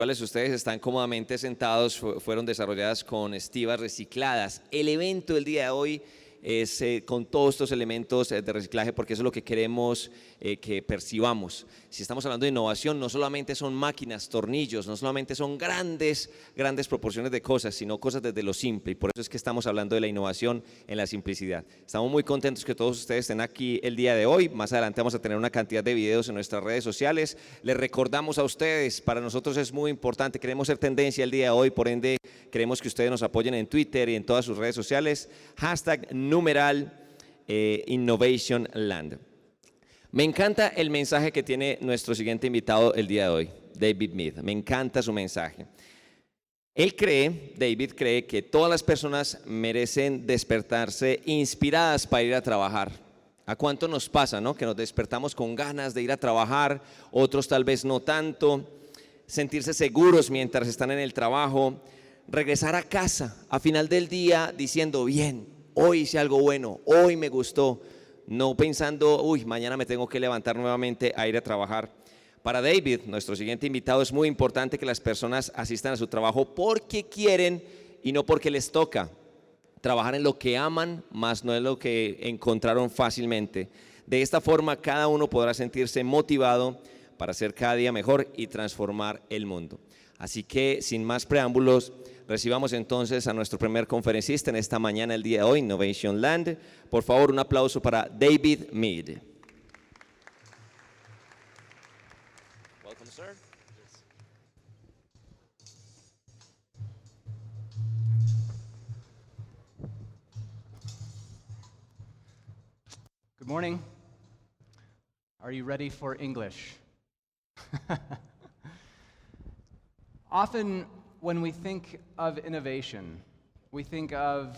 cuales ustedes están cómodamente sentados fueron desarrolladas con estivas recicladas. El evento del día de hoy es con todos estos elementos de reciclaje, porque eso es lo que queremos que percibamos. Si estamos hablando de innovación, no solamente son máquinas, tornillos, no solamente son grandes proporciones de cosas, sino cosas desde lo simple, y por eso es que estamos hablando de la innovación en la simplicidad. Estamos muy contentos que todos ustedes estén aquí el día de hoy. Más adelante vamos a tener una cantidad de videos en nuestras redes sociales. Les recordamos a ustedes, para nosotros es muy importante, queremos ser tendencia el día de hoy, por ende queremos que ustedes nos apoyen en Twitter y en todas sus redes sociales, #numeral Innovation Land. Me encanta el mensaje que tiene nuestro siguiente invitado el día de hoy, David Mead. Me encanta su mensaje. David cree que todas las personas merecen despertarse inspiradas para ir a trabajar. ¿A cuánto nos pasa, no? Que nos despertamos con ganas de ir a trabajar, otros tal vez no tanto, sentirse seguros mientras están en el trabajo, regresar a casa a final del día diciendo, bien, hoy hice algo bueno, hoy me gustó, no pensando, uy, mañana me tengo que levantar nuevamente a ir a trabajar. Para David, nuestro siguiente invitado, es muy importante que las personas asistan a su trabajo porque quieren y no porque les toca. Trabajar en lo que aman, más no en lo que encontraron fácilmente. De esta forma, cada uno podrá sentirse motivado para ser cada día mejor y transformar el mundo. Así que, sin más preámbulos, recibamos entonces a nuestro primer conferencista en esta mañana, el día de hoy, Innovation Land. Por favor, un aplauso para David Mead. Welcome, sir. Good morning. Are you ready for English? Often, when we think of innovation, we think of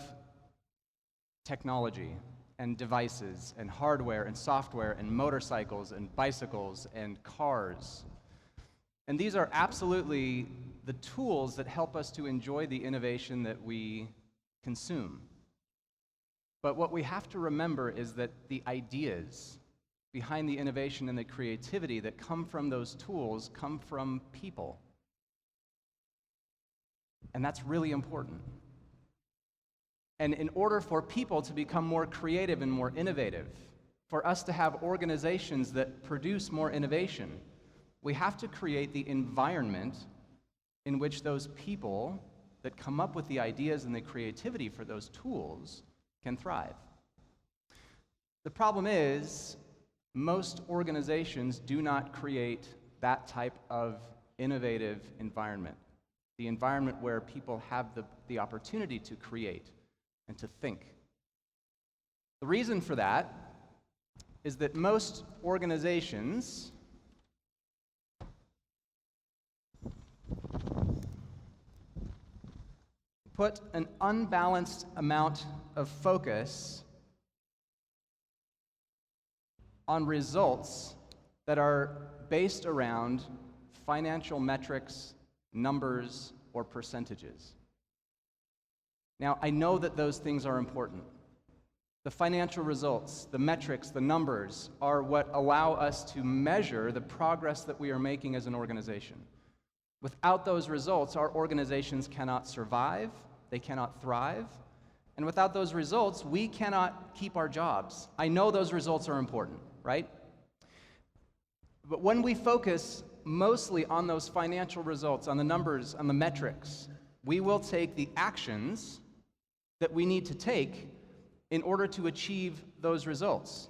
technology and devices and hardware and software and motorcycles and bicycles and cars. And these are absolutely the tools that help us to enjoy the innovation that we consume. But what we have to remember is that the ideas behind the innovation and the creativity that come from those tools come from people. And that's really important. And in order for people to become more creative and more innovative, for us to have organizations that produce more innovation, we have to create the environment in which those people that come up with the ideas and the creativity for those tools can thrive. The problem is, most organizations do not create that type of innovative environment. The environment where people have the opportunity to create and to think. The reason for that is that most organizations put an unbalanced amount of focus on results that are based around financial metrics, numbers, or percentages. Now, I know that those things are important. The financial results, the metrics, the numbers are what allow us to measure the progress that we are making as an organization. Without those results, our organizations cannot survive, they cannot thrive, and without those results, we cannot keep our jobs. I know those results are important, right? But when we focus mostly on those financial results, on the numbers, on the metrics, we will take the actions that we need to take in order to achieve those results.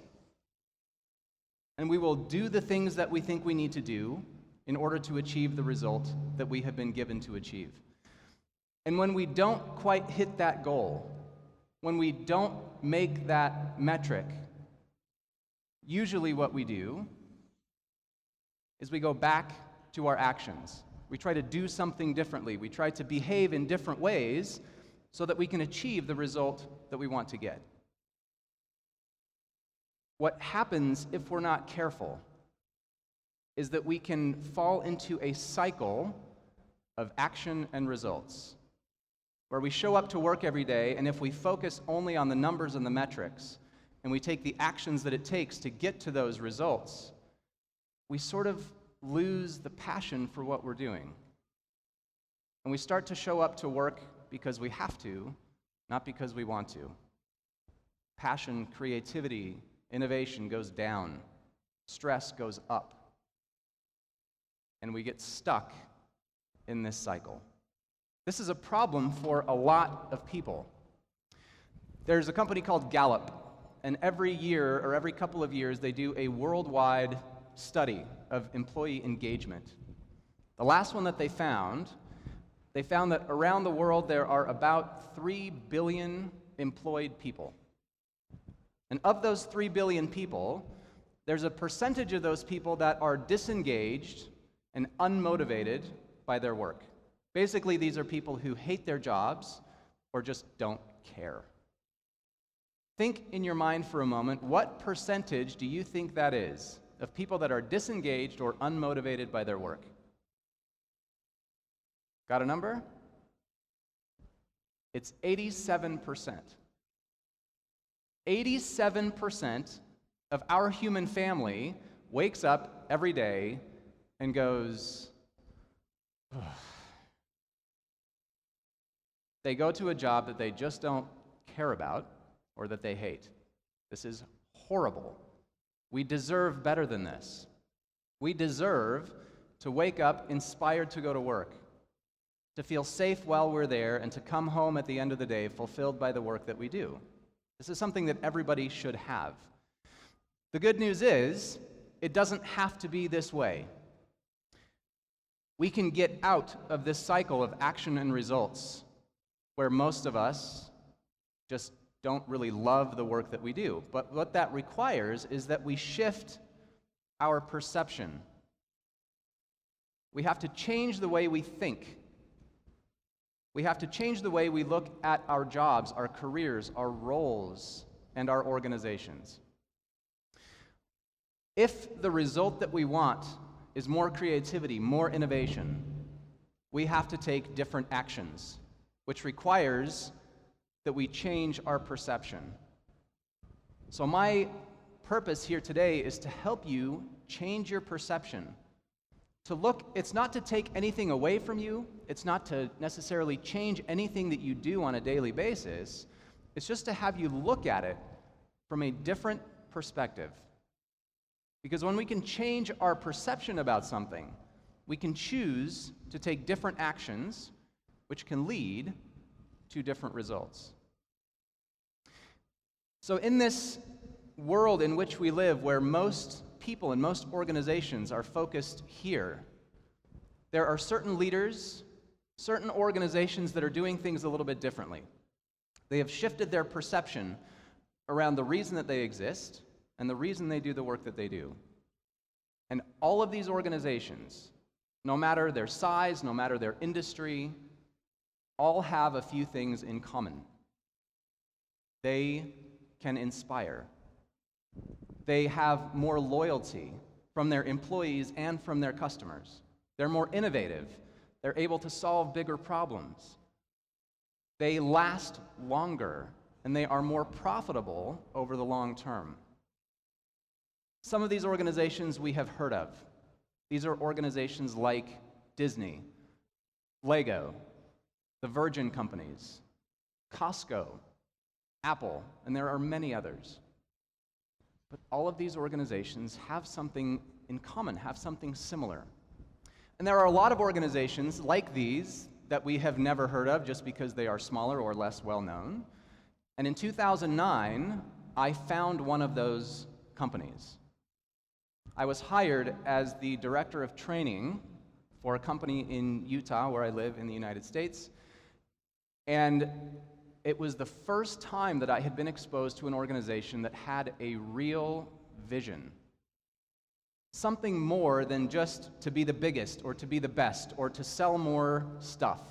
And we will do the things that we think we need to do in order to achieve the result that we have been given to achieve. And when we don't quite hit that goal, when we don't make that metric, usually what we do is we go back to our actions. We try to do something differently. We try to behave in different ways so that we can achieve the result that we want to get. What happens if we're not careful is that we can fall into a cycle of action and results, where we show up to work every day, and if we focus only on the numbers and the metrics, and we take the actions that it takes to get to those results, we sort of lose the passion for what we're doing. And we start to show up to work because we have to, not because we want to. Passion, creativity, innovation goes down. Stress goes up. And we get stuck in this cycle. This is a problem for a lot of people. There's a company called Gallup, and every year or every couple of years they do a worldwide study of employee engagement. The last one that they found that around the world there are about 3 billion employed people. And of those 3 billion people, there's a percentage of those people that are disengaged and unmotivated by their work. Basically, these are people who hate their jobs or just don't care. Think in your mind for a moment, what percentage do you think that is of people that are disengaged or unmotivated by their work? Got a number? It's 87%. 87% of our human family wakes up every day and goes, ugh. They go to a job that they just don't care about or that they hate. This is horrible. We deserve better than this. We deserve to wake up inspired to go to work, to feel safe while we're there, and to come home at the end of the day fulfilled by the work that we do. This is something that everybody should have. The good news is, it doesn't have to be this way. We can get out of this cycle of action and results, where most of us just don't really love the work that we do. But what that requires is that we shift our perception. We have to change the way we think. We have to change the way we look at our jobs, our careers, our roles, and our organizations. If the result that we want is more creativity, more innovation, we have to take different actions, which requires that we change our perception. So my purpose here today is to help you change your perception. It's not to take anything away from you, it's not to necessarily change anything that you do on a daily basis, it's just to have you look at it from a different perspective. Because when we can change our perception about something, we can choose to take different actions, which can lead to different results. So in this world in which we live, where most people and most organizations are focused here, there are certain leaders, certain organizations that are doing things a little bit differently. They have shifted their perception around the reason that they exist and the reason they do the work that they do. And all of these organizations, no matter their size, no matter their industry, all have a few things in common. They can inspire. They have more loyalty from their employees and from their customers. They're more innovative. They're able to solve bigger problems. They last longer, and they are more profitable over the long term. Some of these organizations we have heard of. These are organizations like Disney, Lego, the Virgin Companies, Costco, Apple, and there are many others. But all of these organizations have something in common, have something similar. And there are a lot of organizations like these that we have never heard of just because they are smaller or less well-known. And in 2009, I found one of those companies. I was hired as the director of training for a company in Utah, where I live in the United States. And it was the first time that I had been exposed to an organization that had a real vision. Something more than just to be the biggest or to be the best or to sell more stuff.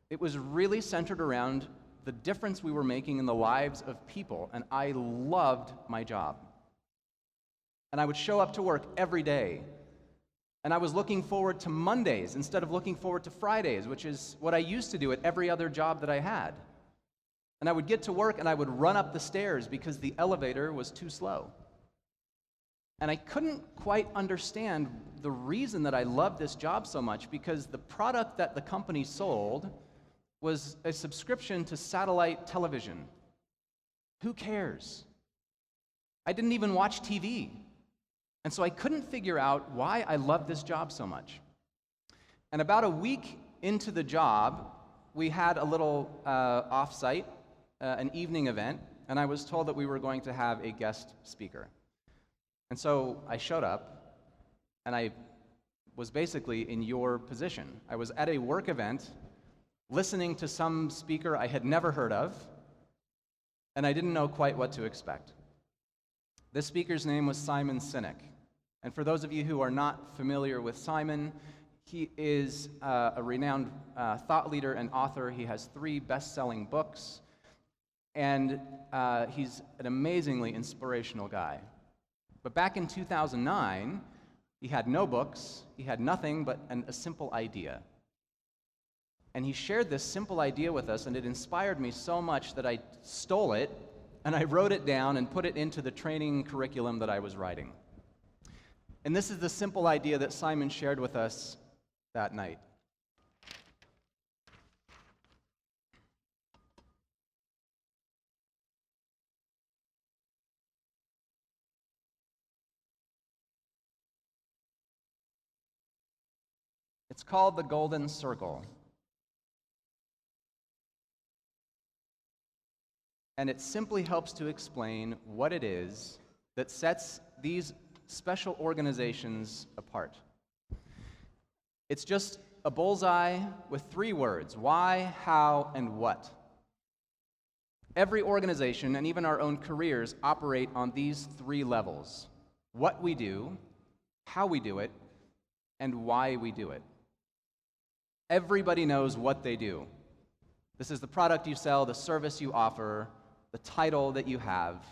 It was really centered around the difference we were making in the lives of people, and I loved my job. And I would show up to work every day, and I was looking forward to Mondays instead of looking forward to Fridays, which is what I used to do at every other job that I had. And I would get to work and I would run up the stairs because the elevator was too slow. And I couldn't quite understand the reason that I loved this job so much, because the product that the company sold was a subscription to satellite television. Who cares? I didn't even watch TV. And so I couldn't figure out why I loved this job so much. And about a week into the job, we had a little off-site, an evening event, and I was told that we were going to have a guest speaker. And so I showed up, and I was basically in your position. I was at a work event, listening to some speaker I had never heard of, and I didn't know quite what to expect. This speaker's name was Simon Sinek. And for those of you who are not familiar with Simon, he is a renowned thought leader and author. He has 3 best-selling books, and he's an amazingly inspirational guy. But back in 2009, he had no books, he had nothing but a simple idea. And he shared this simple idea with us, and it inspired me so much that I stole it, and I wrote it down and put it into the training curriculum that I was writing. And this is the simple idea that Simon shared with us that night. It's called the Golden Circle. And it simply helps to explain what it is that sets these special organizations apart. It's just a bullseye with 3 words: why, how, and what. Every organization, and even our own careers, operate on these 3 levels: what we do, how we do it, and why we do it. Everybody knows what they do. This is the product you sell, the service you offer, the title that you have.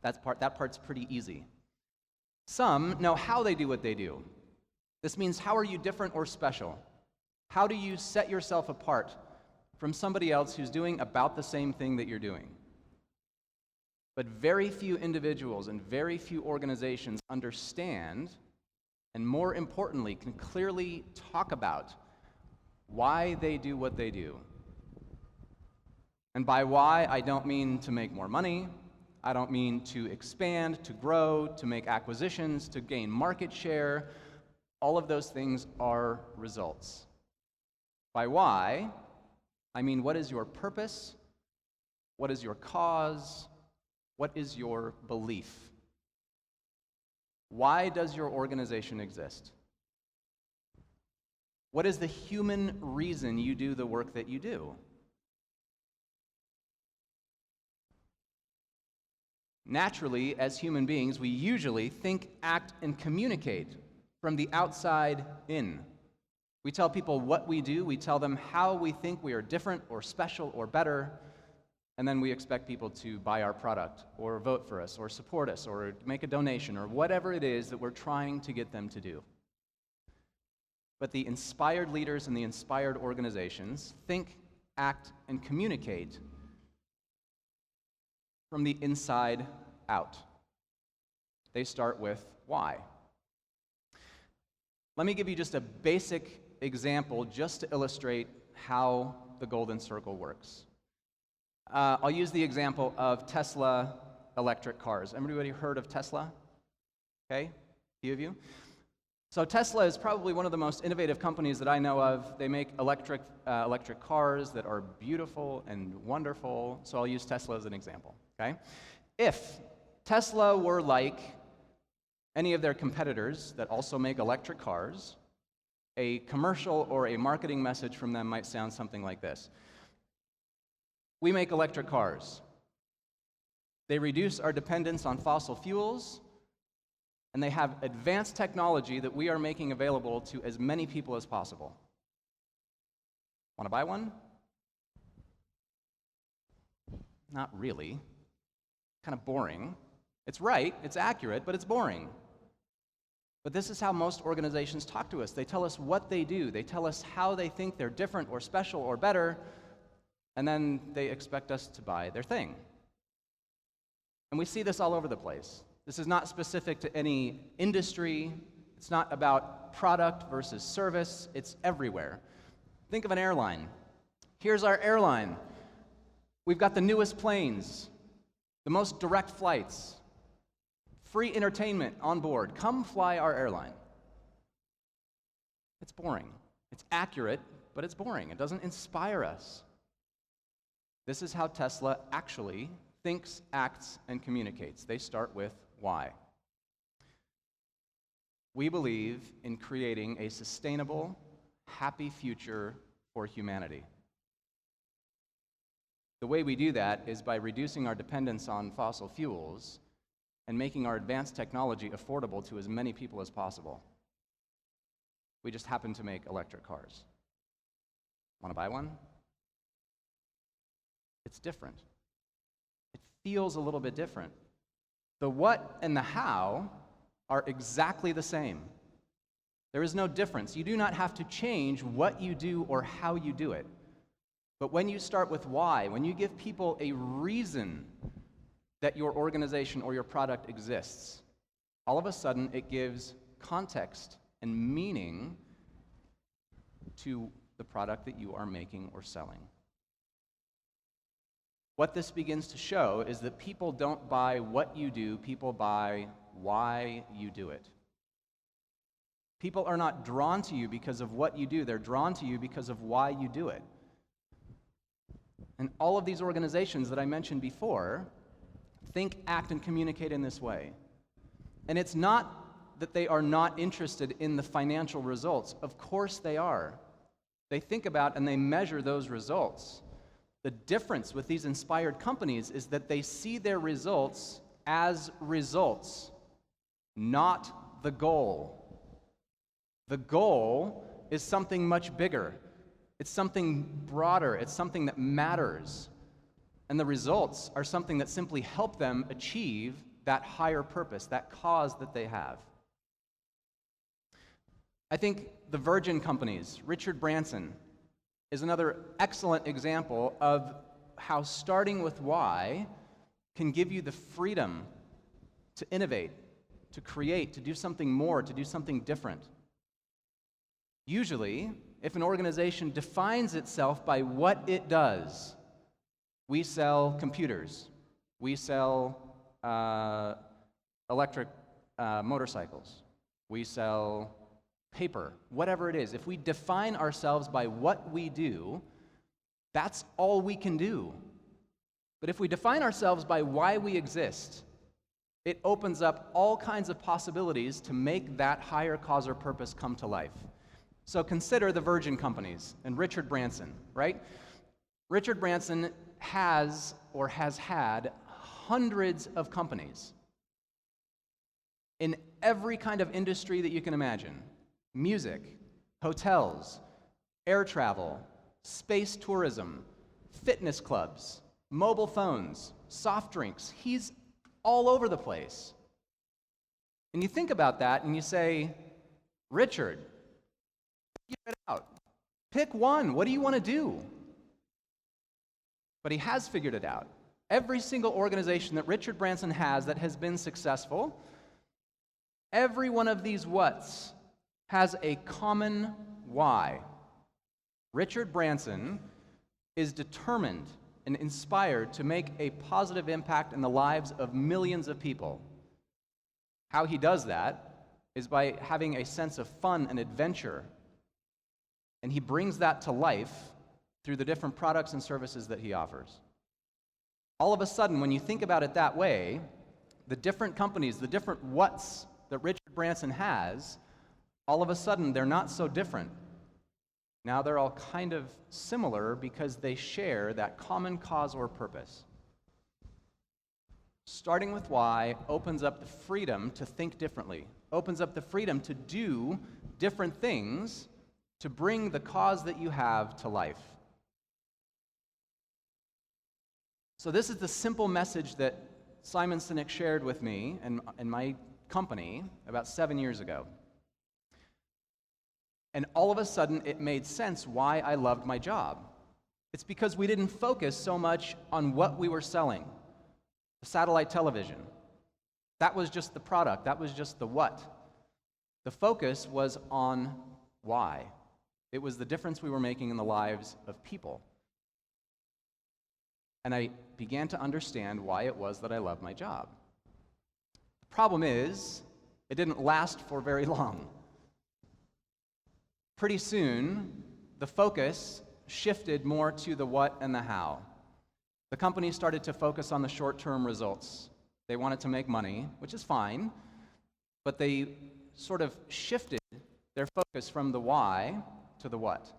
That part's pretty easy. Some know how they do what they do. This means, how are you different or special? How do you set yourself apart from somebody else who's doing about the same thing that you're doing? But very few individuals and very few organizations understand, and more importantly, can clearly talk about why they do what they do. And by why, I don't mean to make more money. I don't mean to expand, to grow, to make acquisitions, to gain market share. All of those things are results. By why, I mean, what is your purpose? What is your cause? What is your belief? Why does your organization exist? What is the human reason you do the work that you do? Naturally, as human beings, we usually think, act, and communicate from the outside in. We tell people what we do, we tell them how we think we are different or special or better, and then we expect people to buy our product or vote for us or support us or make a donation or whatever it is that we're trying to get them to do. But the inspired leaders and the inspired organizations think, act, and communicate from the inside out. They start with why. Let me give you just a basic example just to illustrate how the Golden Circle works. I'll use the example of Tesla electric cars. Everybody heard of Tesla? Okay, a few of you? So Tesla is probably one of the most innovative companies that I know of. They make electric cars that are beautiful and wonderful. So I'll use Tesla as an example. Okay? If Tesla were like any of their competitors that also make electric cars, a commercial or a marketing message from them might sound something like this: we make electric cars. They reduce our dependence on fossil fuels, and they have advanced technology that we are making available to as many people as possible. Want to buy one? Not really. Kind of boring. It's right, it's accurate, but it's boring. But this is how most organizations talk to us. They tell us what they do. They tell us how they think they're different or special or better, and then they expect us to buy their thing. And we see this all over the place. This is not specific to any industry. It's not about product versus service. It's everywhere. Think of an airline. Here's our airline. We've got the newest planes, the most direct flights, free entertainment on board. Come fly our airline. It's boring. It's accurate, but it's boring. It doesn't inspire us. This is how Tesla actually thinks, acts, and communicates. They start with why. We believe in creating a sustainable, happy future for humanity. The way we do that is by reducing our dependence on fossil fuels and making our advanced technology affordable to as many people as possible. We just happen to make electric cars. Want to buy one? It's different. It feels a little bit different. The what and the how are exactly the same. There is no difference. You do not have to change what you do or how you do it. But when you start with why, when you give people a reason that your organization or your product exists, all of a sudden it gives context and meaning to the product that you are making or selling. What this begins to show is that people don't buy what you do, people buy why you do it. People are not drawn to you because of what you do, they're drawn to you because of why you do it. And all of these organizations that I mentioned before think, act, and communicate in this way. And it's not that they are not interested in the financial results. Of course they are. They think about and they measure those results. The difference with these inspired companies is that they see their results as results, not the goal. The goal is something much bigger. It's something broader. It's something that matters. And the results are something that simply help them achieve that higher purpose, that cause that they have. I think the Virgin companies, Richard Branson, is another excellent example of how starting with why can give you the freedom to innovate, to create, to do something more, to do something different. Usually, if an organization defines itself by what it does, we sell computers, we sell electric motorcycles, we sell paper, whatever it is. If we define ourselves by what we do, that's all we can do. But if we define ourselves by why we exist, it opens up all kinds of possibilities to make that higher cause or purpose come to life. So consider the Virgin companies and Richard Branson, right? Richard Branson has or has had hundreds of companies in every kind of industry that you can imagine. Music, hotels, air travel, space tourism, fitness clubs, mobile phones, soft drinks. He's all over the place. And you think about that and you say, Richard, figure it out. Pick one. What do you want to do? But he has figured it out. Every single organization that Richard Branson has that has been successful, every one of these whats has a common why. Richard Branson is determined and inspired to make a positive impact in the lives of millions of people. How he does that is by having a sense of fun and adventure, and he brings that to life through the different products and services that he offers. All of a sudden, when you think about it that way, the different companies, the different whats that Richard Branson has, all of a sudden, they're not so different. Now they're all kind of similar because they share that common cause or purpose. Starting with why opens up the freedom to think differently, opens up the freedom to do different things to bring the cause that you have to life. So this is the simple message that Simon Sinek shared with me and my company about 7 years ago. And all of a sudden, it made sense why I loved my job. It's because we didn't focus so much on what we were selling. Satellite television. That was just the product. That was just the what. The focus was on why. It was the difference we were making in the lives of people. And I began to understand why it was that I loved my job. The problem is, it didn't last for very long. Pretty soon, the focus shifted more to the what and the how. The company started to focus on the short-term results. They wanted to make money, which is fine, but they sort of shifted their focus from the why to the what.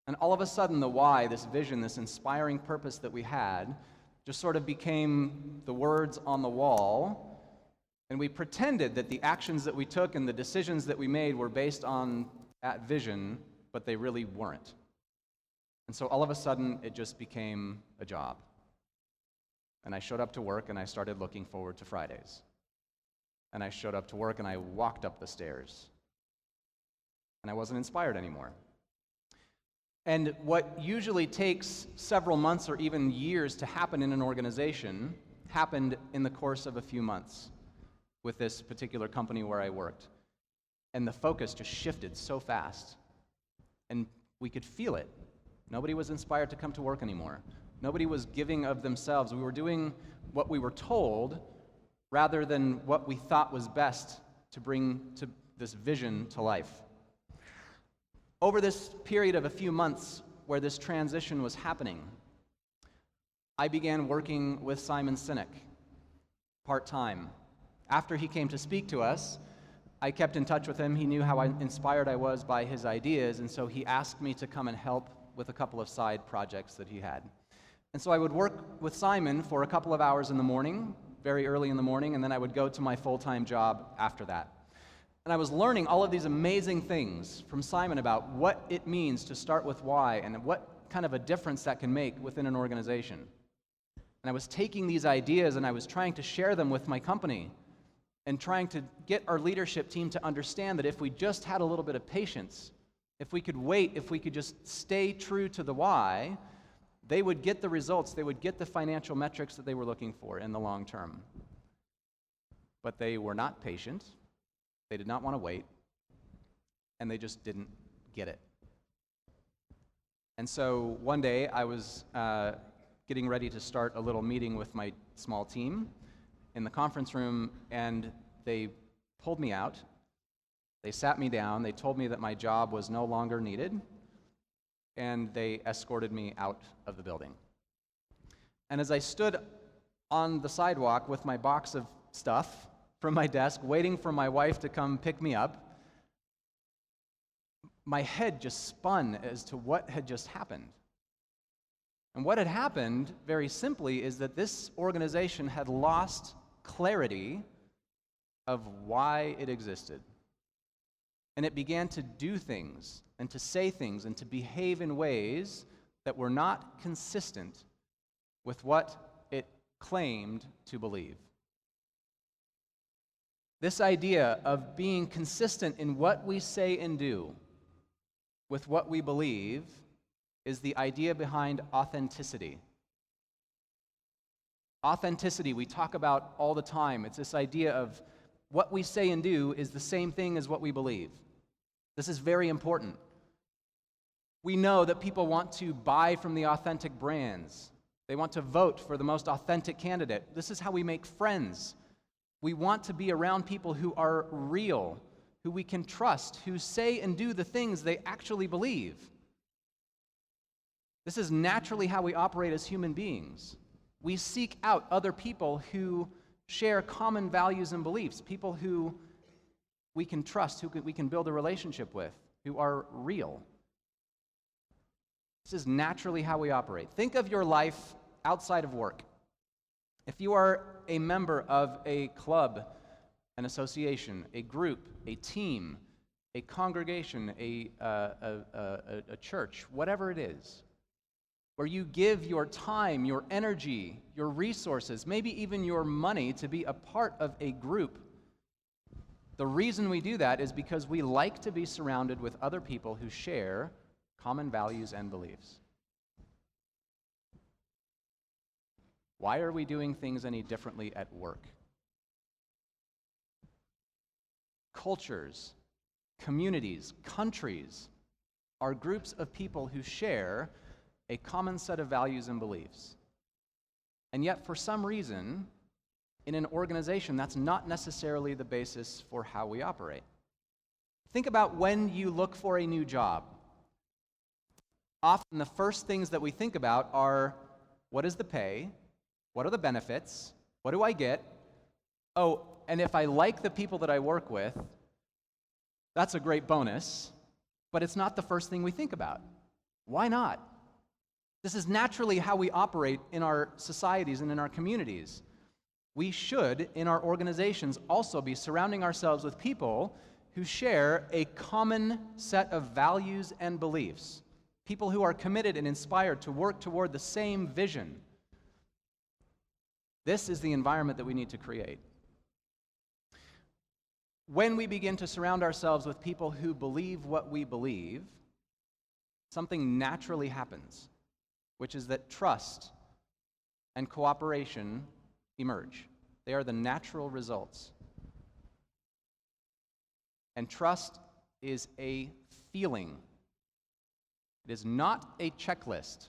And all of a sudden, the why, this vision, this inspiring purpose that we had, just sort of became the words on the wall, and we pretended that the actions that we took and the decisions that we made were based on that vision, but they really weren't. And so all of a sudden, it just became a job. And I showed up to work and I started looking forward to Fridays. And I showed up to work and I walked up the stairs. And I wasn't inspired anymore. And what usually takes several months or even years to happen in an organization happened in the course of a few months with this particular company where I worked. And the focus just shifted so fast. And we could feel it. Nobody was inspired to come to work anymore. Nobody was giving of themselves. We were doing what we were told rather than what we thought was best to bring to this vision to life. Over this period of a few months where this transition was happening, I began working with Simon Sinek part-time. After he came to speak to us, I kept in touch with him. He knew how inspired I was by his ideas, and so he asked me to come and help with a couple of side projects that he had. And so I would work with Simon for a couple of hours in the morning, very early in the morning, and then I would go to my full-time job after that. And I was learning all of these amazing things from Simon about what it means to start with why and what kind of a difference that can make within an organization. And I was taking these ideas and I was trying to share them with my company and trying to get our leadership team to understand that if we just had a little bit of patience, if we could wait, if we could just stay true to the why, they would get the results, they would get the financial metrics that they were looking for in the long term. But they were not patient. They did not want to wait, and they just didn't get it. And so one day I was getting ready to start a little meeting with my small team in the conference room, and they pulled me out. They sat me down. They told me that my job was no longer needed, and they escorted me out of the building. And as I stood on the sidewalk with my box of stuff from my desk, waiting for my wife to come pick me up, my head just spun as to what had just happened. And what had happened, very simply, is that this organization had lost clarity of why it existed. And it began to do things, and to say things, and to behave in ways that were not consistent with what it claimed to believe. This idea of being consistent in what we say and do with what we believe is the idea behind authenticity. Authenticity we talk about all the time. It's this idea of what we say and do is the same thing as what we believe. This is very important. We know that people want to buy from the authentic brands. They want to vote for the most authentic candidate. This is how we make friends. We want to be around people who are real, who we can trust, who say and do the things they actually believe. This is naturally how we operate as human beings. We seek out other people who share common values and beliefs, people who we can trust, we can build a relationship with, who are real. This is naturally how we operate. Think of your life outside of work. If you are a member of a club, an association, a group, a team, a congregation, a church, whatever it is, where you give your time, your energy, your resources, maybe even your money to be a part of a group, the reason we do that is because we like to be surrounded with other people who share common values and beliefs. Why are we doing things any differently at work? cultures, communities, countries are groups of people who share a common set of values and beliefs. And yet, for some reason, in an organization, that's not necessarily the basis for how we operate. Think about when you look for a new job. Often the first things that we think about are, what is the pay? What are the benefits? What do I get? Oh, and if I like the people that I work with, that's a great bonus, but it's not the first thing we think about. Why not? This is naturally how we operate in our societies and in our communities. We should, in our organizations, also be surrounding ourselves with people who share a common set of values and beliefs. People who are committed and inspired to work toward the same vision. This is the environment that we need to create. When we begin to surround ourselves with people who believe what we believe, something naturally happens, which is that trust and cooperation emerge. They are the natural results. And trust is a feeling. It is not a checklist.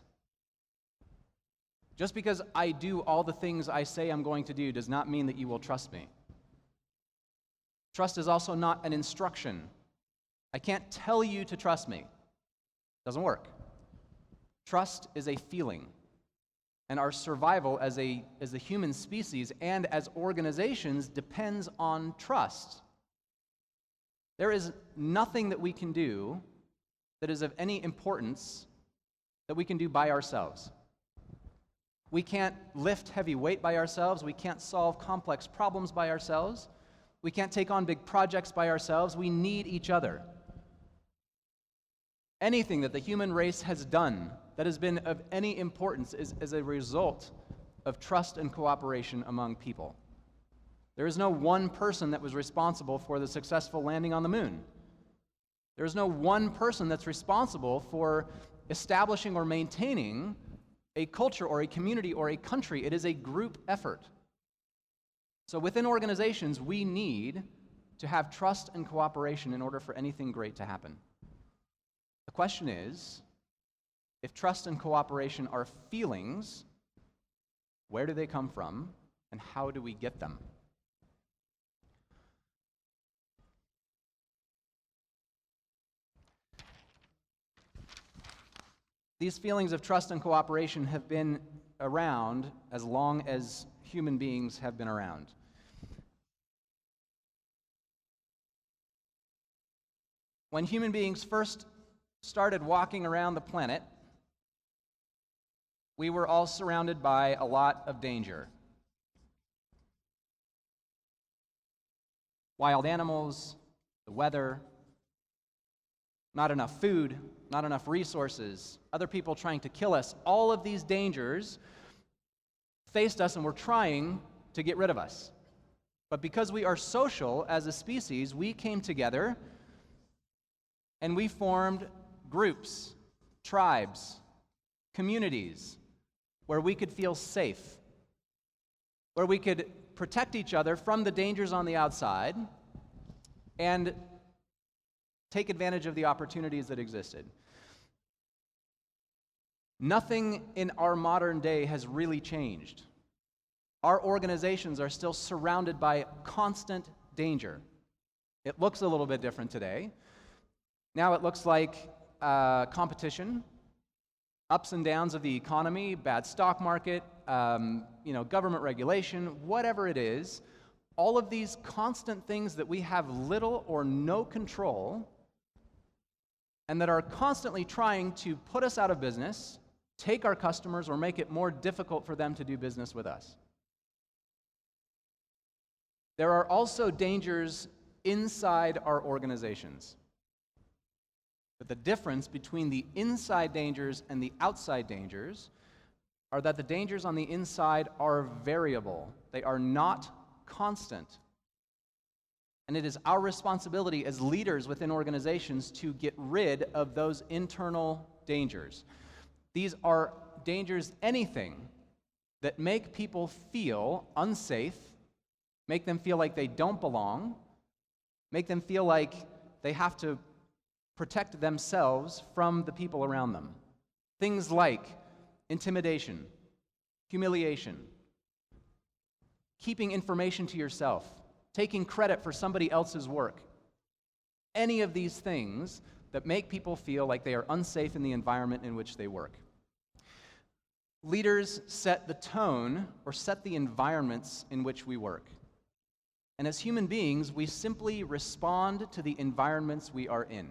Just because I do all the things I say I'm going to do does not mean that you will trust me. Trust is also not an instruction. I can't tell you to trust me. It doesn't work. Trust is a feeling. And our survival as a human species and as organizations depends on trust. There is nothing that we can do that is of any importance that we can do by ourselves. We can't lift heavy weight by ourselves. We can't solve complex problems by ourselves. We can't take on big projects by ourselves. We need each other. Anything that the human race has done that has been of any importance is as a result of trust and cooperation among people. There is no one person that was responsible for the successful landing on the moon. There is no one person that's responsible for establishing or maintaining a culture or a community or a country. It is a group effort. So within organizations, we need to have trust and cooperation in order for anything great to happen. The question is, if trust and cooperation are feelings, where do they come from and how do we get them? These feelings of trust and cooperation have been around as long as human beings have been around. When human beings first started walking around the planet, we were all surrounded by a lot of danger. Wild animals, the weather, not enough food, not enough resources, other people trying to kill us. All of these dangers faced us and were trying to get rid of us. But because we are social as a species, we came together and we formed groups, tribes, communities where we could feel safe, where we could protect each other from the dangers on the outside and take advantage of the opportunities that existed. Nothing in our modern day has really changed. Our organizations are still surrounded by constant danger. It looks a little bit different today. Now it looks like competition, ups and downs of the economy, bad stock market, government regulation, whatever it is. All of these constant things that we have little or no control and that are constantly trying to put us out of business, take our customers, or make it more difficult for them to do business with us. There are also dangers inside our organizations. But the difference between the inside dangers and the outside dangers are that the dangers on the inside are variable. They are not constant. And it is our responsibility as leaders within organizations to get rid of those internal dangers. These are dangers, anything that make people feel unsafe, make them feel like they don't belong, make them feel like they have to protect themselves from the people around them. Things like intimidation, humiliation, keeping information to yourself, taking credit for somebody else's work. Any of these things that make people feel like they are unsafe in the environment in which they work. Leaders set the tone or set the environments in which we work. And as human beings, we simply respond to the environments we are in.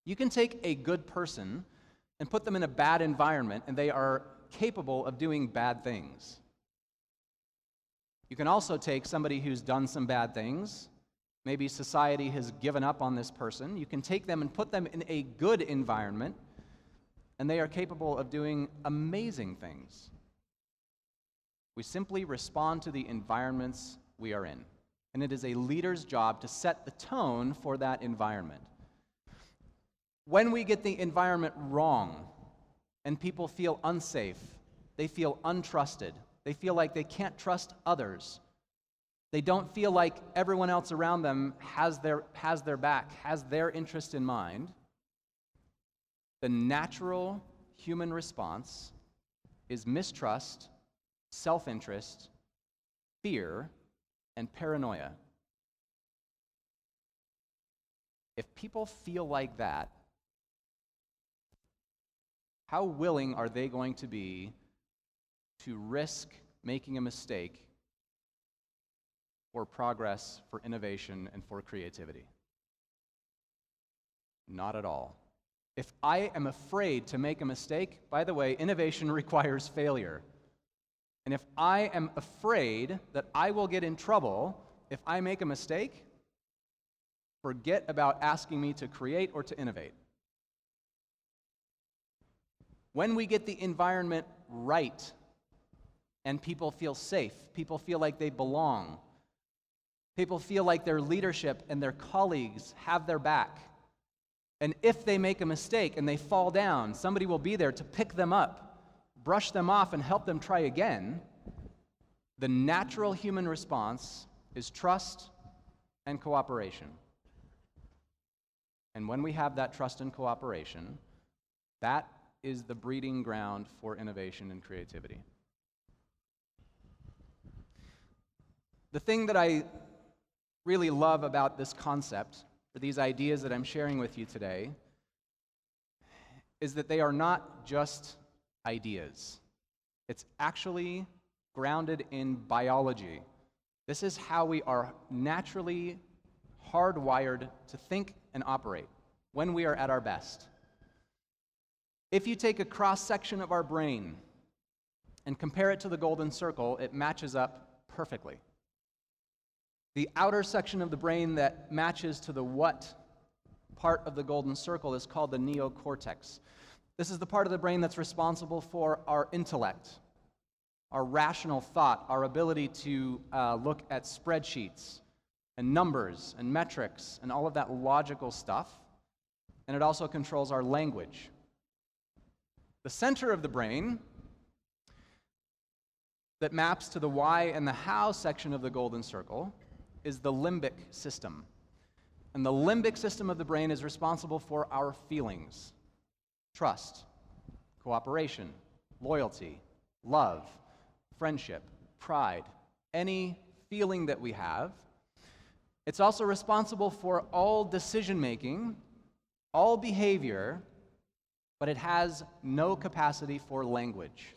You can take a good person and put them in a bad environment, and they are capable of doing bad things. You can also take somebody who's done some bad things. Maybe society has given up on this person. You can take them and put them in a good environment, and they are capable of doing amazing things. We simply respond to the environments we are in. And it is a leader's job to set the tone for that environment. When we get the environment wrong and people feel unsafe, they feel untrusted, they feel like they can't trust others, they don't feel like everyone else around them has their back, has their interest in mind, the natural human response is mistrust, self-interest, fear, and paranoia. If people feel like that, how willing are they going to be to risk making a mistake for progress, for innovation, and for creativity? Not at all. If I am afraid to make a mistake, by the way, innovation requires failure. And if I am afraid that I will get in trouble if I make a mistake, forget about asking me to create or to innovate. When we get the environment right and people feel safe, people feel like they belong, people feel like their leadership and their colleagues have their back, and if they make a mistake and they fall down, somebody will be there to pick them up, brush them off, and help them try again, the natural human response is trust and cooperation. And when we have that trust and cooperation, that is the breeding ground for innovation and creativity. The thing that I really love about this concept, or these ideas that I'm sharing with you today, is that they are not just ideas. It's actually grounded in biology. This is how we are naturally hardwired to think and operate when we are at our best. If you take a cross-section of our brain and compare it to the golden circle, it matches up perfectly. The outer section of the brain that matches to the what part of the golden circle is called the neocortex. This is the part of the brain that's responsible for our intellect, our rational thought, our ability to look at spreadsheets and numbers and metrics and all of that logical stuff. And it also controls our language. The center of the brain that maps to the why and the how section of the golden circle is the limbic system. And the limbic system of the brain is responsible for our feelings: trust, cooperation, loyalty, love, friendship, pride, any feeling that we have. It's also responsible for all decision-making, all behavior, but it has no capacity for language.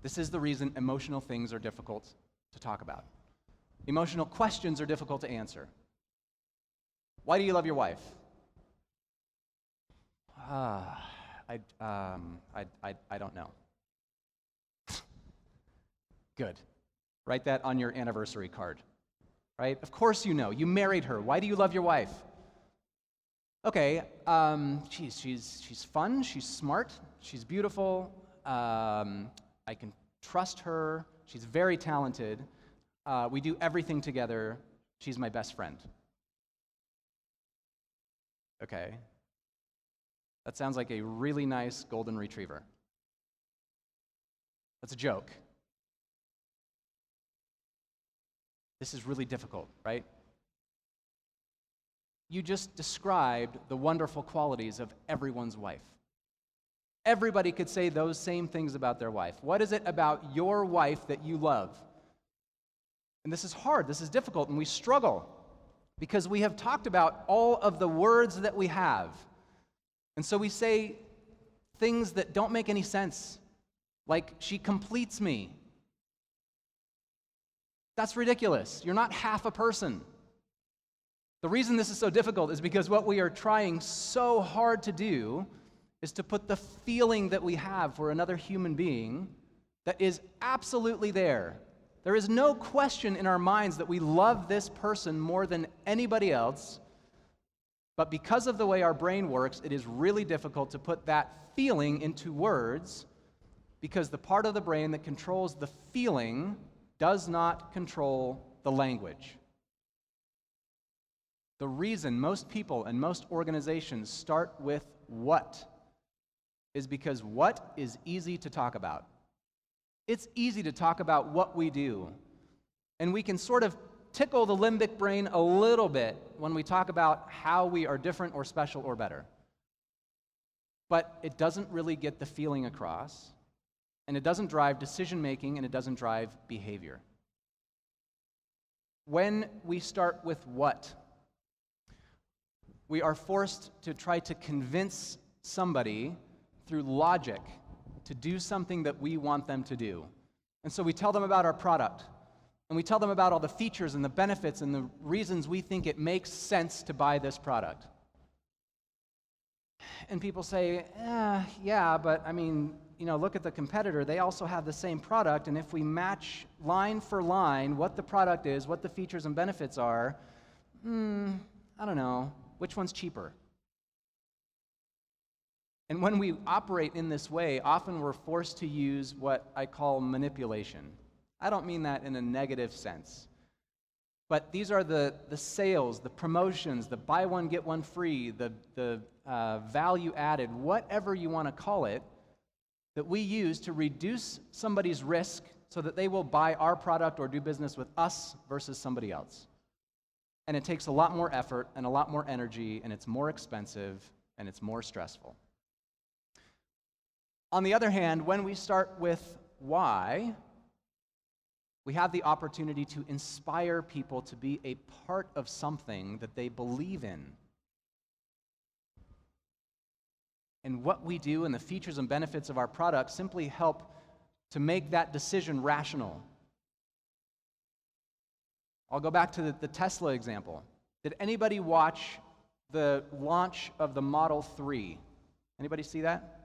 This is the reason emotional things are difficult to talk about. Emotional questions are difficult to answer. Why do you love your wife? I don't know. Good. Write that on your anniversary card. Right? Of course you know. You married her. Why do you love your wife? Okay, she's fun, she's smart, she's beautiful, I can trust her, she's very talented, we do everything together, she's my best friend. Okay, that sounds like a really nice golden retriever. That's a joke. This is really difficult, right? You just described the wonderful qualities of everyone's wife. Everybody could say those same things about their wife. What is it about your wife that you love? And this is hard, this is difficult, and we struggle because we have talked about all of the words that we have. And so we say things that don't make any sense, like, she completes me. That's ridiculous. You're not half a person. The reason this is so difficult is because what we are trying so hard to do is to put the feeling that we have for another human being that is absolutely there. There is no question in our minds that we love this person more than anybody else, but because of the way our brain works, it is really difficult to put that feeling into words because the part of the brain that controls the feeling does not control the language. The reason most people and most organizations start with what is because what is easy to talk about. It's easy to talk about what we do, and we can sort of tickle the limbic brain a little bit when we talk about how we are different or special or better. But it doesn't really get the feeling across, and it doesn't drive decision-making, and it doesn't drive behavior. When we start with what, we are forced to try to convince somebody through logic to do something that we want them to do. And so we tell them about our product, and we tell them about all the features and the benefits and the reasons we think it makes sense to buy this product. And people say, yeah, but I mean, look at the competitor. They also have the same product, and if we match line for line what the product is, what the features and benefits are, I don't know, which one's cheaper? And when we operate in this way, often we're forced to use what I call manipulation. I don't mean that in a negative sense. But these are the sales, the promotions, the buy one, get one free, the value added, whatever you want to call it, that we use to reduce somebody's risk so that they will buy our product or do business with us versus somebody else. And it takes a lot more effort and a lot more energy, and it's more expensive, and it's more stressful. On the other hand, when we start with why, we have the opportunity to inspire people to be a part of something that they believe in. And what we do and the features and benefits of our product simply help to make that decision rational. I'll go back to the Tesla example. Did anybody watch the launch of the Model 3? Anybody see that?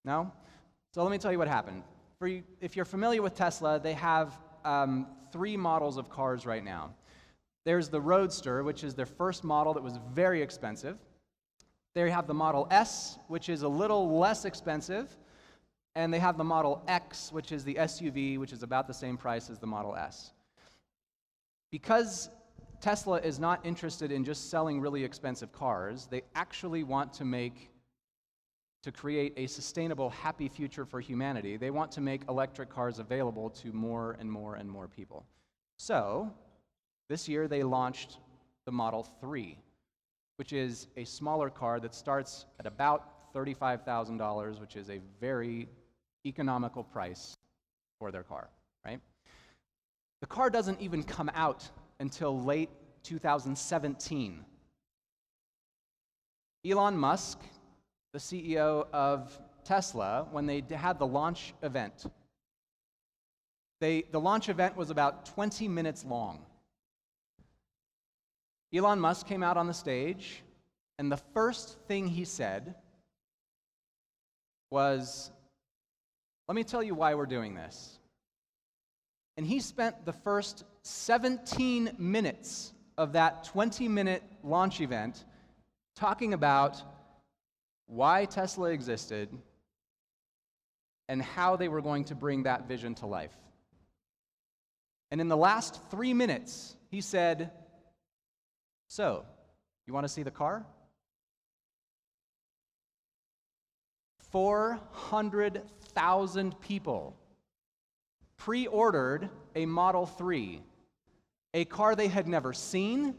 No? So let me tell you what happened. If you're familiar with Tesla, they have 3 models of cars right now. There's the Roadster, which is their first model that was very expensive. They have the Model S, which is a little less expensive. And they have the Model X, which is the SUV, which is about the same price as the Model S. Because Tesla is not interested in just selling really expensive cars, they actually want to create a sustainable, happy future for humanity. They want to make electric cars available to more and more and more people. So, this year they launched the Model 3, which is a smaller car that starts at about $35,000, which is a very economical price for their car, right? The car doesn't even come out until late 2017. Elon Musk, the CEO of Tesla, when they had the launch event, the launch event was about 20 minutes long. Elon Musk came out on the stage, and the first thing he said was, "Let me tell you why we're doing this." And he spent the first 17 minutes of that 20-minute launch event talking about why Tesla existed and how they were going to bring that vision to life. And in the last 3 minutes, he said, "So, you want to see the car?" 400,000 people pre-ordered a Model 3, a car they had never seen,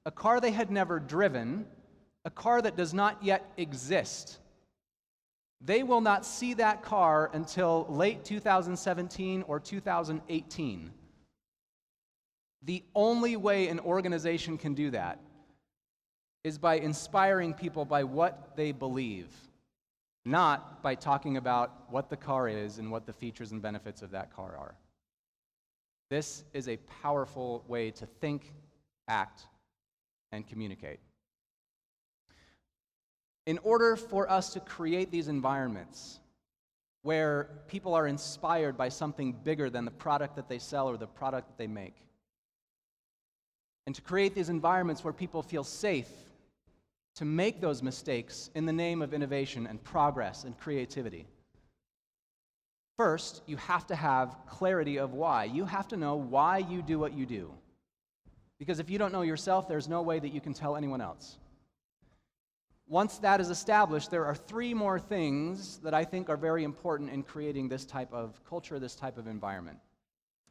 a car they had never driven, a car that does not yet exist. They will not see that car until late 2017 or 2018. The only way an organization can do that is by inspiring people by what they believe, not by talking about what the car is and what the features and benefits of that car are. This is a powerful way to think, act, and communicate. In order for us to create these environments where people are inspired by something bigger than the product that they sell or the product that they make, and to create these environments where people feel safe to make those mistakes in the name of innovation and progress and creativity, first, you have to have clarity of why. You have to know why you do what you do. Because if you don't know yourself, there's no way that you can tell anyone else. Once that is established, there are three more things that I think are very important in creating this type of culture, this type of environment.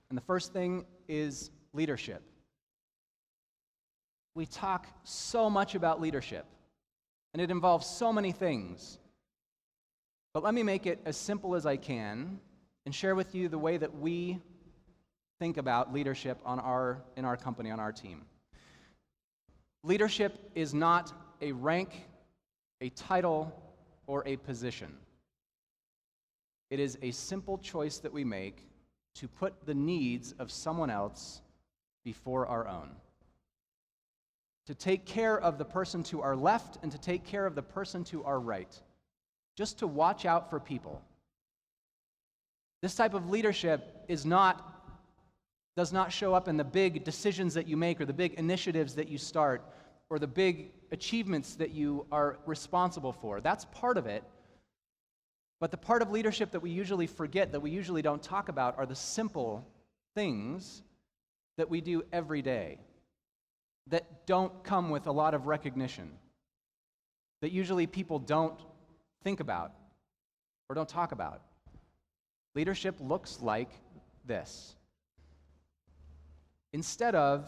And the first thing is leadership. We talk so much about leadership, and it involves so many things. But let me make it as simple as I can and share with you the way that we think about leadership in our company, on our team. Leadership is not a rank, a title, or a position. It is a simple choice that we make to put the needs of someone else before our own. To take care of the person to our left and to take care of the person to our right. Just to watch out for people. This type of leadership does not show up in the big decisions that you make or the big initiatives that you start or the big achievements that you are responsible for. That's part of it. But the part of leadership that we usually forget, that we usually don't talk about, are the simple things that we do every day that don't come with a lot of recognition, that usually people don't think about or don't talk about. Leadership looks like this. Instead of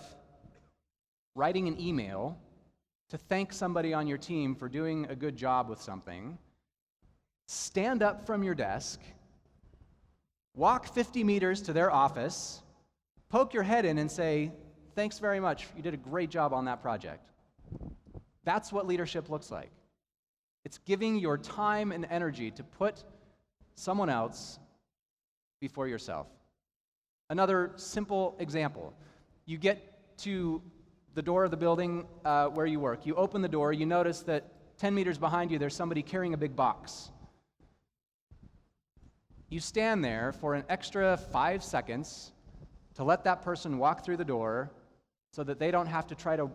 writing an email to thank somebody on your team for doing a good job with something, stand up from your desk, walk 50 meters to their office, poke your head in and say, "Thanks very much, you did a great job on that project." That's what leadership looks like. It's giving your time and energy to put someone else before yourself. Another simple example. You get to the door of the building where you work. You open the door, you notice that 10 meters behind you there's somebody carrying a big box. You stand there for an extra 5 seconds to let that person walk through the door so that they don't have to try to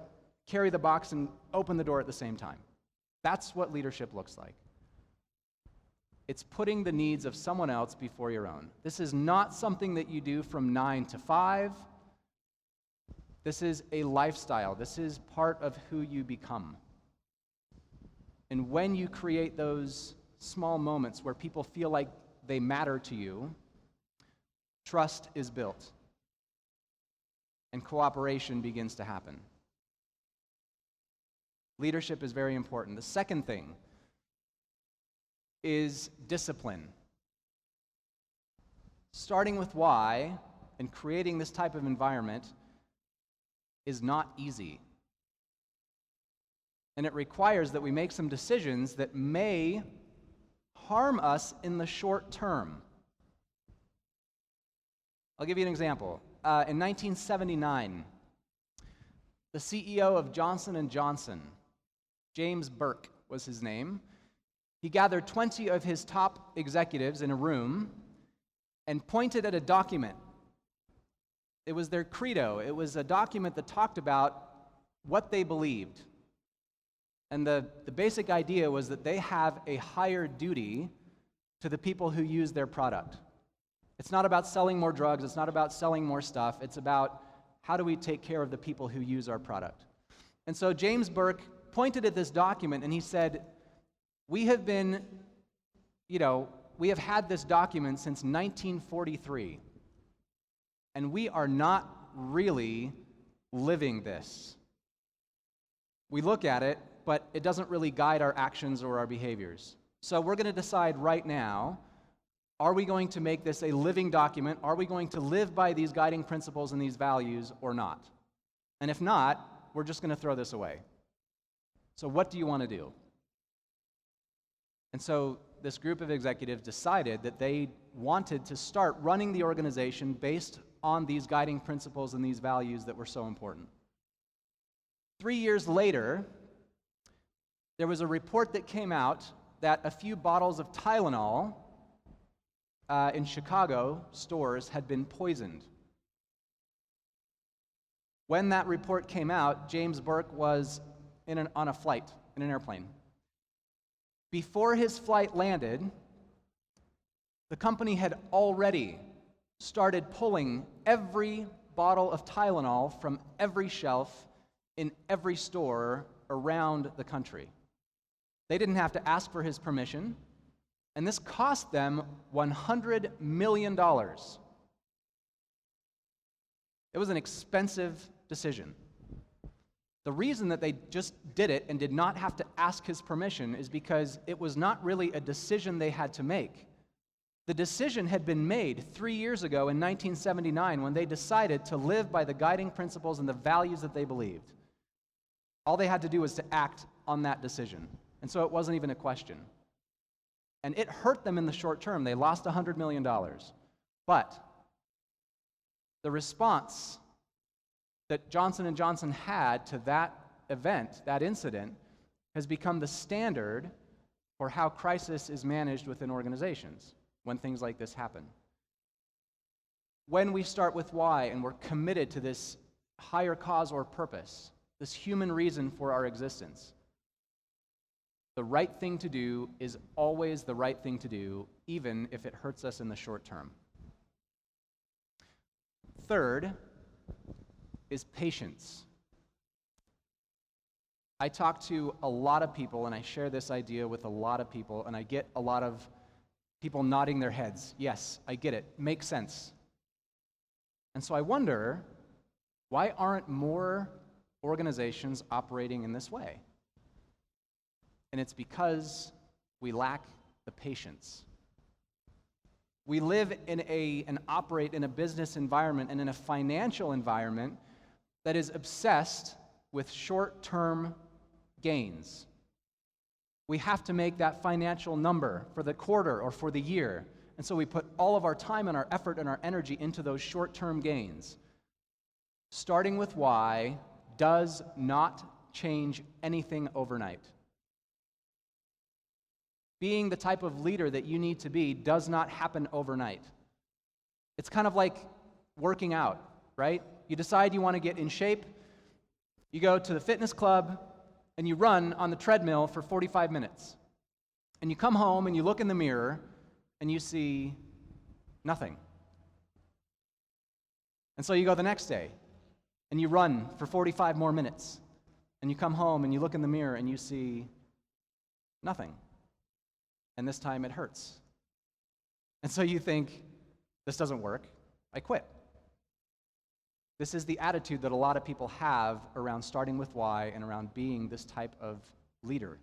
carry the box and open the door at the same time. That's what leadership looks like. It's putting the needs of someone else before your own. This is not something that you do from 9 to 5. This is a lifestyle. This is part of who you become. And when you create those small moments where people feel like they matter to you, trust is built. And cooperation begins to happen. Leadership is very important. The second thing is discipline. Starting with why and creating this type of environment is not easy. And it requires that we make some decisions that may harm us in the short term. I'll give you an example. In 1979, the CEO of Johnson & Johnson, James Burke was his name, he gathered 20 of his top executives in a room and pointed at a document. It was their credo. It was a document that talked about what they believed. And the basic idea was that they have a higher duty to the people who use their product. It's not about selling more drugs. It's not about selling more stuff. It's about how do we take care of the people who use our product. And so James Burke pointed at this document and he said, we have had this document since 1943. And we are not really living this. We look at it, but it doesn't really guide our actions or our behaviors. So we're going to decide right now, are we going to make this a living document? Are we going to live by these guiding principles and these values or not? And if not, we're just going to throw this away. So what do you want to do? And so this group of executives decided that they wanted to start running the organization based on these guiding principles and these values that were so important. 3 years later, there was a report that came out that a few bottles of Tylenol in Chicago stores had been poisoned. When that report came out, James Burke was on a flight, in an airplane. Before his flight landed, the company had already started pulling every bottle of Tylenol from every shelf in every store around the country. They didn't have to ask for his permission, and this cost them $100 million. It was an expensive decision. The reason that they just did it and did not have to ask his permission is because it was not really a decision they had to make. The decision had been made 3 years ago in 1979 when they decided to live by the guiding principles and the values that they believed. All they had to do was to act on that decision. And so it wasn't even a question. And it hurt them in the short term. They lost $100 million. But the response that Johnson & Johnson had to that event, that incident, has become the standard for how crisis is managed within organizations when things like this happen. When we start with why and we're committed to this higher cause or purpose, this human reason for our existence, the right thing to do is always the right thing to do, even if it hurts us in the short term. Third is patience. I talk to a lot of people, and I share this idea with a lot of people, and I get a lot of people nodding their heads. Yes, I get it. Makes sense. And so I wonder, why aren't more organizations operating in this way? And it's because we lack the patience. We live in and operate in a business environment and in a financial environment that is obsessed with short-term gains. We have to make that financial number for the quarter or for the year. And so we put all of our time and our effort and our energy into those short-term gains. Starting with why does not change anything overnight. Being the type of leader that you need to be does not happen overnight. It's kind of like working out, right? You decide you want to get in shape, you go to the fitness club, and you run on the treadmill for 45 minutes. And you come home and you look in the mirror and you see nothing. And so you go the next day and you run for 45 more minutes. And you come home and you look in the mirror and you see nothing. And this time it hurts. And so you think, this doesn't work, I quit. This is the attitude that a lot of people have around starting with why and around being this type of leader.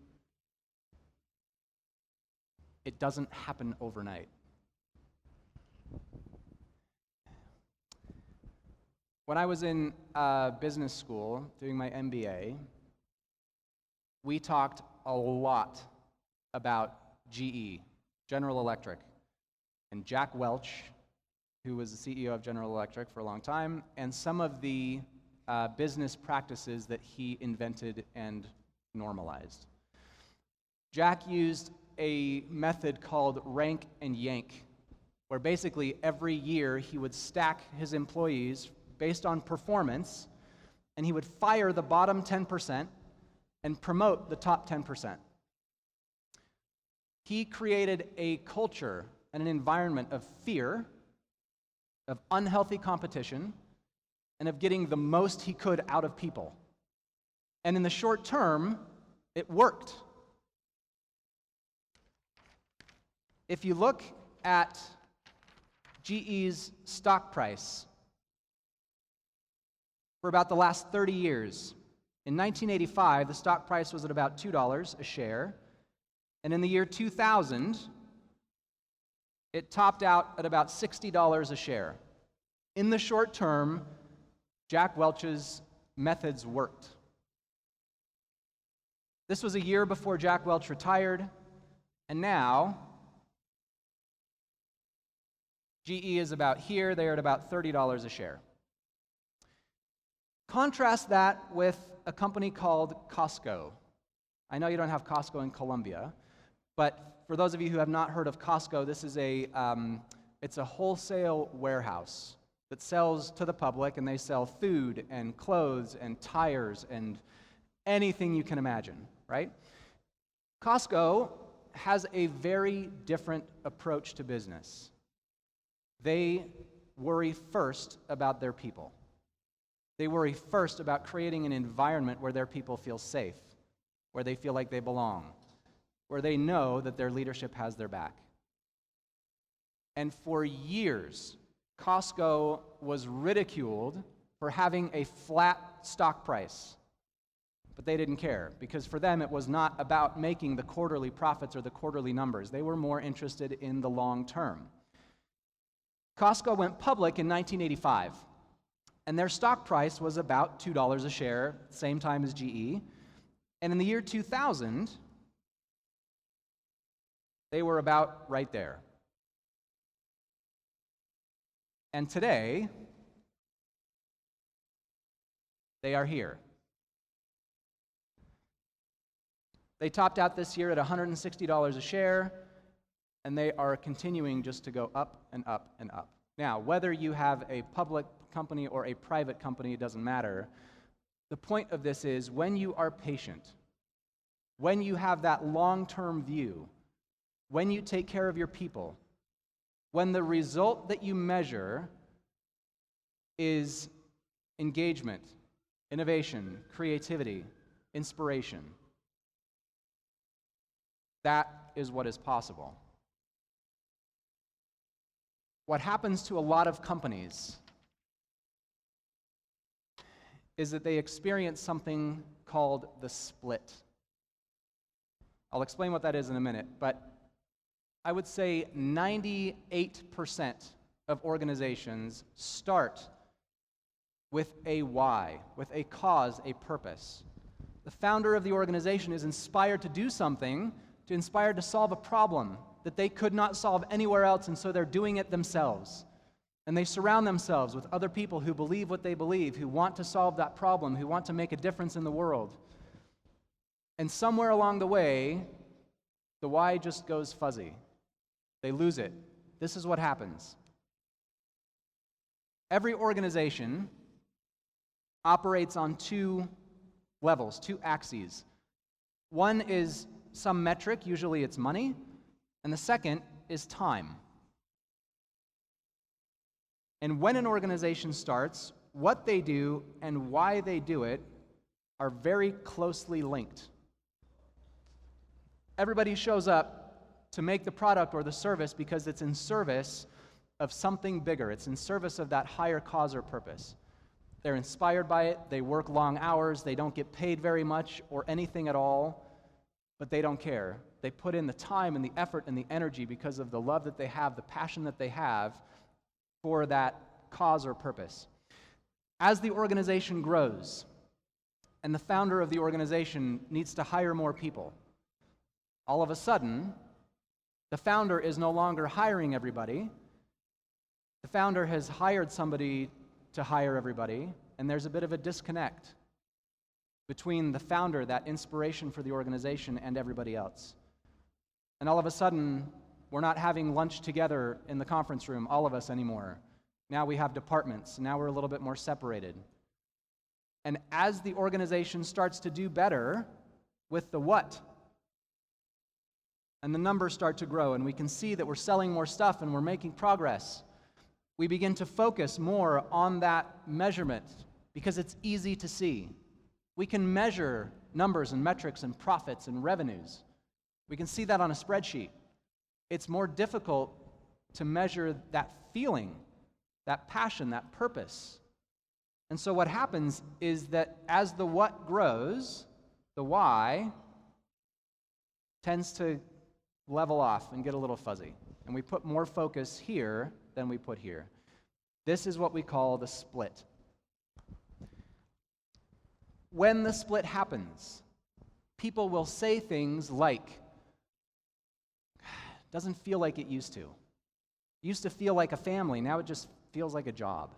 It doesn't happen overnight. When I was in business school doing my MBA, we talked a lot about GE, General Electric, and Jack Welch, who was the CEO of General Electric for a long time, and some of the business practices that he invented and normalized. Jack used a method called rank and yank, where basically every year he would stack his employees based on performance, and he would fire the bottom 10% and promote the top 10%. He created a culture and an environment of fear, of unhealthy competition, and of getting the most he could out of people. And in the short term, it worked. If you look at GE's stock price for about the last 30 years. In 1985, the stock price was at about $2 a share, and in the year 2000, it topped out at about $60 a share. In the short term, Jack Welch's methods worked. This was a year before Jack Welch retired, and now GE is about here, they're at about $30 a share. Contrast that with a company called Costco. I know you don't have Costco in Colombia, but for those of you who have not heard of Costco, this is it's a wholesale warehouse that sells to the public, and they sell food and clothes and tires and anything you can imagine, right? Costco has a very different approach to business. They worry first about their people. They worry first about creating an environment where their people feel safe, where they feel like they belong, where they know that their leadership has their back. And for years, Costco was ridiculed for having a flat stock price. But they didn't care, because for them it was not about making the quarterly profits or the quarterly numbers. They were more interested in the long term. Costco went public in 1985. And their stock price was about $2 a share, same time as GE. And in the year 2000, they were about right there. And today, they are here. They topped out this year at $160 a share, and they are continuing just to go up and up and up. Now, whether you have a public company or a private company, it doesn't matter. The point of this is, when you are patient, when you have that long-term view, when you take care of your people, when the result that you measure is engagement, innovation, creativity, inspiration, that is what is possible. What happens to a lot of companies is that they experience something called the split. I'll explain what that is in a minute, but I would say 98% of organizations start with a why, with a cause, a purpose. The founder of the organization is inspired to do something, inspired to solve a problem that they could not solve anywhere else, and so they're doing it themselves. And they surround themselves with other people who believe what they believe, who want to solve that problem, who want to make a difference in the world. And somewhere along the way, the why just goes fuzzy. They lose it. This is what happens. Every organization operates on two levels, two axes. One is some metric, usually it's money, and the second is time. And when an organization starts, what they do and why they do it are very closely linked. Everybody shows up to make the product or the service because it's in service of something bigger. It's in service of that higher cause or purpose. They're inspired by it, they work long hours, they don't get paid very much or anything at all, but they don't care. They put in the time and the effort and the energy because of the love that they have, the passion that they have for that cause or purpose. As the organization grows, and the founder of the organization needs to hire more people, all of a sudden, the founder is no longer hiring everybody. The founder has hired somebody to hire everybody, and there's a bit of a disconnect between the founder, that inspiration for the organization, and everybody else. And all of a sudden, we're not having lunch together in the conference room, all of us anymore. Now we have departments. Now we're a little bit more separated. And as the organization starts to do better with the what, and the numbers start to grow, and we can see that we're selling more stuff and we're making progress, we begin to focus more on that measurement because it's easy to see. We can measure numbers and metrics and profits and revenues. We can see that on a spreadsheet. It's more difficult to measure that feeling, that passion, that purpose. And so what happens is that as the what grows, the why tends to level off and get a little fuzzy. And we put more focus here than we put here. This is what we call the split. When the split happens, people will say things like, doesn't feel like it used to. It used to feel like a family, now it just feels like a job.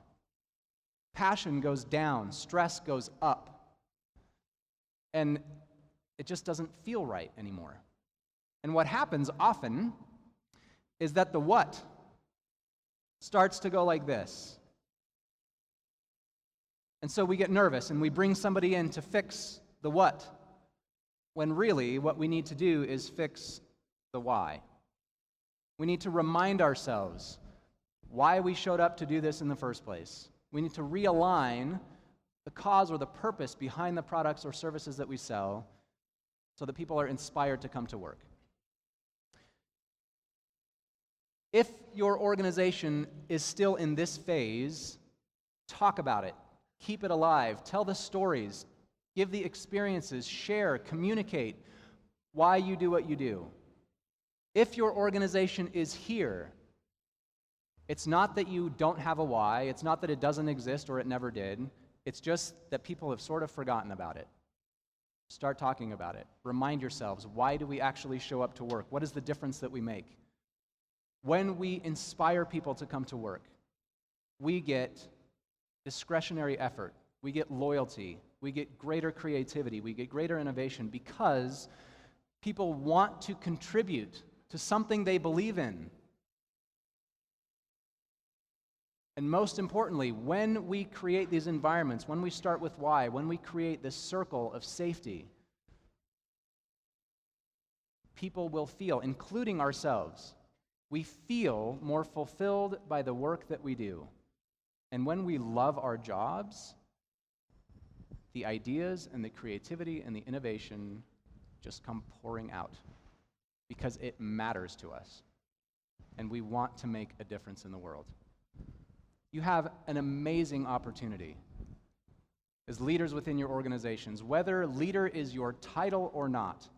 Passion goes down, stress goes up, and it just doesn't feel right anymore. And what happens often is that the what starts to go like this. And so we get nervous and we bring somebody in to fix the what, when really what we need to do is fix the why. We need to remind ourselves why we showed up to do this in the first place. We need to realign the cause or the purpose behind the products or services that we sell so that people are inspired to come to work. If your organization is still in this phase, talk about it, keep it alive, tell the stories, give the experiences, share, communicate why you do what you do. If your organization is here, it's not that you don't have a why, it's not that it doesn't exist or it never did, it's just that people have sort of forgotten about it. Start talking about it. Remind yourselves, why do we actually show up to work? What is the difference that we make? When we inspire people to come to work, we get discretionary effort, we get loyalty, we get greater creativity, we get greater innovation because people want to contribute to something they believe in. And most importantly, when we create these environments, when we start with why, when we create this circle of safety, people will feel, including ourselves, we feel more fulfilled by the work that we do. And when we love our jobs, the ideas and the creativity and the innovation just come pouring out because it matters to us. And we want to make a difference in the world. You have an amazing opportunity as leaders within your organizations. Whether leader is your title or not,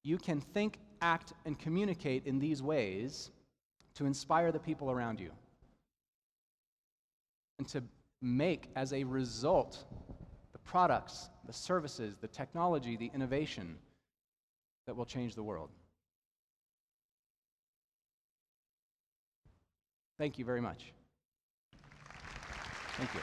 you can think, act, and communicate in these ways to inspire the people around you and to make, as a result, the products, the services, the technology, the innovation that will change the world. Thank you very much. Thank you.